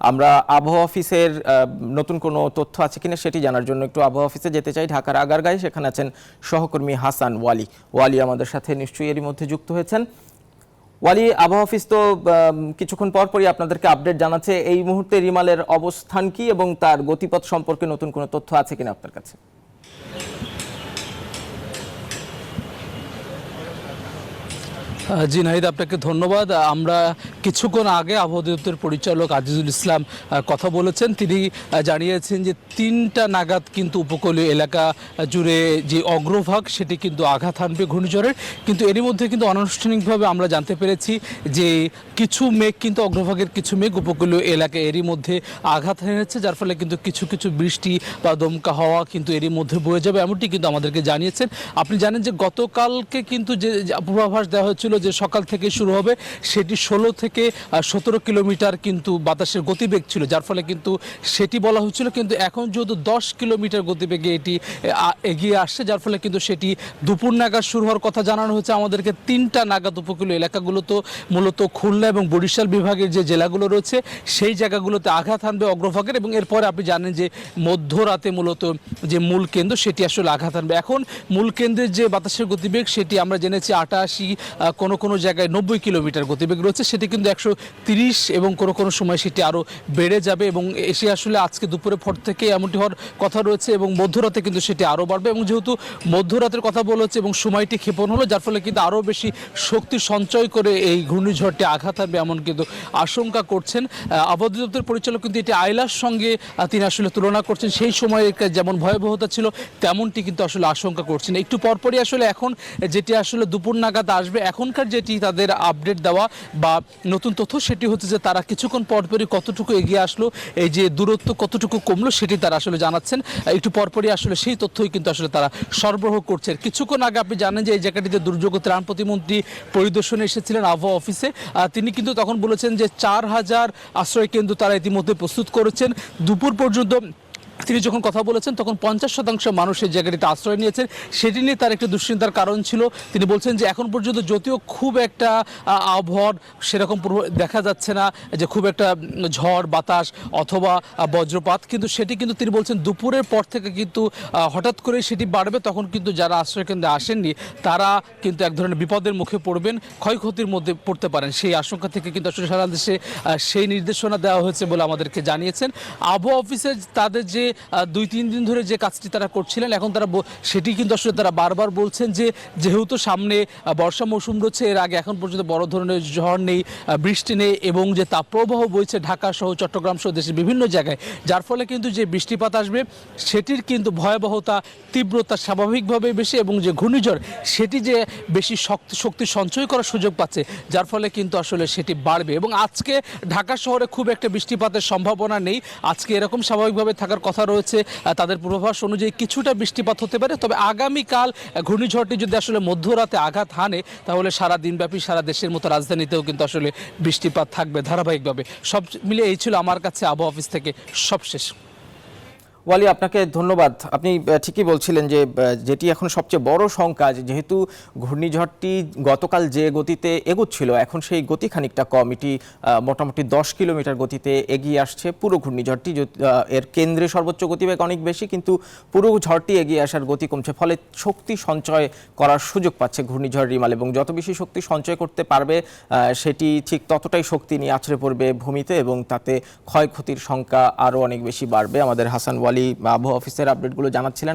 আমরা আবহাওয়া অফিসের নতুন কোনো তথ্য আছে কিনা সেটি জানার জন্য একটু আবহাওয়া অফিসে যেতে চাই। ঢাকার আগারগাঁয়ে সেখানে আছেন সহকর্মী হাসান ওয়ালি। ওয়ালি আমাদের সাথে নিশ্চয়ই এরই মধ্যে যুক্ত হয়েছেন। ওয়ালি, আবহাওয়া অফিস তো কিছুক্ষণ পরই আপনাদেরকে আপডেট জানাচ্ছে। এই মুহূর্তে রিমালের অবস্থান কি এবং তার গতিপথ সম্পর্কে নতুন কোনো তথ্য আছে কিনা আপনার কাছে? জি নাহিদ, আপনাকে ধন্যবাদ। আমরা কিছুক্ষণ আগে আবহাওয়া দপ্তরের পরিচালক আজিজুল ইসলাম কথা বলেছেন। তিনি জানিয়েছেন যে ৩টা নাগাদ কিন্তু উপকূলীয় এলাকা জুড়ে যে অগ্রভাগ সেটি কিন্তু আঘাত হানবে ঘূর্ণিঝড়ের। কিন্তু এরই মধ্যে কিন্তু অনানুষ্ঠানিকভাবে আমরা জানতে পেরেছি যে কিছু মেঘ কিন্তু অগ্রভাগের কিছু মেঘ উপকূলীয় এলাকায় এরই মধ্যে আঘাত হেনেছে, যার ফলে কিন্তু কিছু কিছু বৃষ্টি বা দমকা হাওয়া কিন্তু এরই মধ্যে বয়ে যাবে, এমনটি কিন্তু আমাদেরকে জানিয়েছেন। আপনি জানেন যে গতকালকে কিন্তু যে পূর্বাভাস দেওয়া হয়েছিল যে সকাল থেকে শুরু হবে, সেটি 16 থেকে 17 কিলোমিটার কিন্তু বাতাসের গতিবেগ ছিল, যার ফলে কিন্তু সেটি বলা হচ্ছিল। কিন্তু এখন যেহেতু 10 কিলোমিটার গতিবেগে এটি এগিয়ে আসছে, যার ফলে কিন্তু সেটি দুপুর নাগাদ শুরু হওয়ার কথা জানানো হয়েছে আমাদেরকে। 3টা নাগাদ উপকূলীয় এলাকাগুলো তো মূলত খুলনা এবং বরিশাল বিভাগের যে জেলাগুলো রয়েছে সেই জায়গাগুলোতে আঘাত হানবে অগ্রভাগের, এবং এরপরে আপনি জানেন যে মধ্যরাতে মূলত যে মূল কেন্দ্র সেটি আসলে আঘাত হানবে। এখন মূল কেন্দ্রের যে বাতাসের গতিবেগ সেটি আমরা জেনেছি 88, কোনো কোনো জায়গায় 90 কিলোমিটার গতিবেগ রয়েছে, সেটি কিন্তু 130 এবং কোনো কোনো সময় সেটি আরও বেড়ে যাবে, এবং এসে আসলে আজকে দুপুরের পর থেকে এমনটি হওয়ার কথা রয়েছে, এবং মধ্যরাতে কিন্তু সেটি আরও বাড়বে। এবং যেহেতু মধ্যরাতের কথা বলা হচ্ছে এবং সময়টি ক্ষেপণ হলো, যার ফলে কিন্তু আরও বেশি শক্তি সঞ্চয় করে এই ঘূর্ণিঝড়টি আঘাত হানবে এমন কিন্তু আশঙ্কা করছেন আবহাওয়া দপ্তরের পরিচালক। কিন্তু এটি আইলার সঙ্গে তিনি আসলে তুলনা করছেন, সেই সময়ে যেমন ভয়াবহতা ছিল তেমনটি কিন্তু আসলে আশঙ্কা করছেন। একটু পরপরই আসলে এখন যেটি আসলে দুপুর নাগাদ আসবে, এখনকার যেটি তাদের আপডেট দেওয়া বা নতুন তথ্য সেটি হচ্ছে যে তারা কিছুক্ষণ পরপরই কতটুকু এগিয়ে আসলো, এই যে দূরত্ব কতটুকু কমলো সেটি তারা আসলে জানাচ্ছেন। একটু পরপরই আসলে সেই তথ্যই কিন্তু আসলে তারা সরবরাহ করছেন। কিছুক্ষণ আগে আপনি জানেন যে এই জায়গাটিতে দুর্যোগ ত্রাণ প্রতিমন্ত্রী পরিদর্শনে এসেছিলেন আবহাওয়া অফিসে। তিনি কিন্তু তখন বলেছেন যে 4000 আশ্রয় কেন্দ্র তারা ইতিমধ্যে প্রস্তুত করেছেন। দুপুর পর্যন্ত তিনি যখন কথা বলেছেন তখন 50% মানুষ এই জায়গাটিতে আশ্রয় নিয়েছেন, সেটি নিয়ে তার একটি দুশ্চিন্তার কারণ ছিল। তিনি বলছেন যে এখন পর্যন্ত যদিও খুব একটা আবহাওয়ার সেরকম দেখা যাচ্ছে না যে খুব একটা ঝড় বাতাস অথবা বজ্রপাত, কিন্তু সেটি কিন্তু তিনি বলছেন দুপুরের পর থেকে কিন্তু হঠাৎ করে সেটি বাড়বে, তখন কিন্তু যারা আশ্রয়কেন্দ্রে আসেননি তারা কিন্তু এক ধরনের বিপদের মুখে পড়বেন, ক্ষয়ক্ষতির মধ্যে পড়তে পারেন। সেই আশঙ্কা থেকে কিন্তু আসলে সারা দেশে সেই নির্দেশনা দেওয়া হয়েছে বলে আমাদেরকে জানিয়েছেন আবহাওয়া অফিসে। তাদের যে 2-3 দিন ধরে যে কাজটি তারা করছিলেন, এখন তারা সেটি কিন্তু আসলে তারা বারবার বলছেন যে যেহেতু সামনে বর্ষা মৌসুম রয়েছে, এর আগে এখন পর্যন্ত বড় ধরনের ঝড় নেই, বৃষ্টি নেই, এবং যে তাপপ্রবাহ বইছে ঢাকা সহ চট্টগ্রাম সহ দেশের বিভিন্ন জায়গায়, যার ফলে কিন্তু যে বৃষ্টিপাত আসবে সেটির কিন্তু ভয়াবহতা তীব্রতা স্বাভাবিকভাবে বেশি, এবং যে ঘূর্ণিঝড় সেটি যে বেশি শক্তি সঞ্চয় করার সুযোগ পাচ্ছে, যার ফলে কিন্তু আসলে সেটি বাড়বে। এবং আজকে ঢাকা শহরে খুব একটা বৃষ্টিপাতের সম্ভাবনা নেই, আজকে এরকম স্বাভাবিকভাবে থাকার কথা রয়েছে। তাদের পূর্বাভাস অনুযায়ী কিছুটা বৃষ্টিপাত হতে পারে, তবে আগামীকাল ঘূর্ণিঝড়টি যদি আসলে মধ্যরাতে আঘাত হানে তাহলে সারা দিনব্যাপী সারা দেশের মতো রাজধানীতেও কিন্তু আসলে বৃষ্টিপাত থাকবে ধারাবাহিকভাবে। সব মিলিয়ে এই ছিল আমার কাছে আবহাওয়া অফিস থেকে সবশেষ। ওয়ালি, আপনাকে ধন্যবাদ। আপনি ঠিকই বলছিলেন যে যেটি এখন সবচেয়ে বড় শঙ্কা, যেহেতু ঘূর্ণিঝড়টি গতকাল যে গতিতে এগোচ্ছিল এখন সেই গতি খানিকটা কম, এটি মোটামুটি 10 কিলোমিটার গতিতে এগিয়ে আসছে পুরো ঘূর্ণিঝড়টি। এর কেন্দ্রে সর্বোচ্চ গতিবেগ অনেক বেশি, কিন্তু পুরো ঝড়টি এগিয়ে আসার গতি কমছে, ফলে শক্তি সঞ্চয় করার সুযোগ পাচ্ছে ঘূর্ণিঝড় রিমাল, এবং যত বেশি শক্তি সঞ্চয় করতে পারবে সেটি ঠিক ততটাই শক্তি নিয়ে আছড়ে পড়বে ভূমিতে, এবং তাতে ক্ষয়ক্ষতির সংখ্যা আরও অনেক বেশি বাড়বে। আমাদের হাসান ওয়ালি আবহাওয়া অফিসের আপডেটগুলো জানাচ্ছিলেন।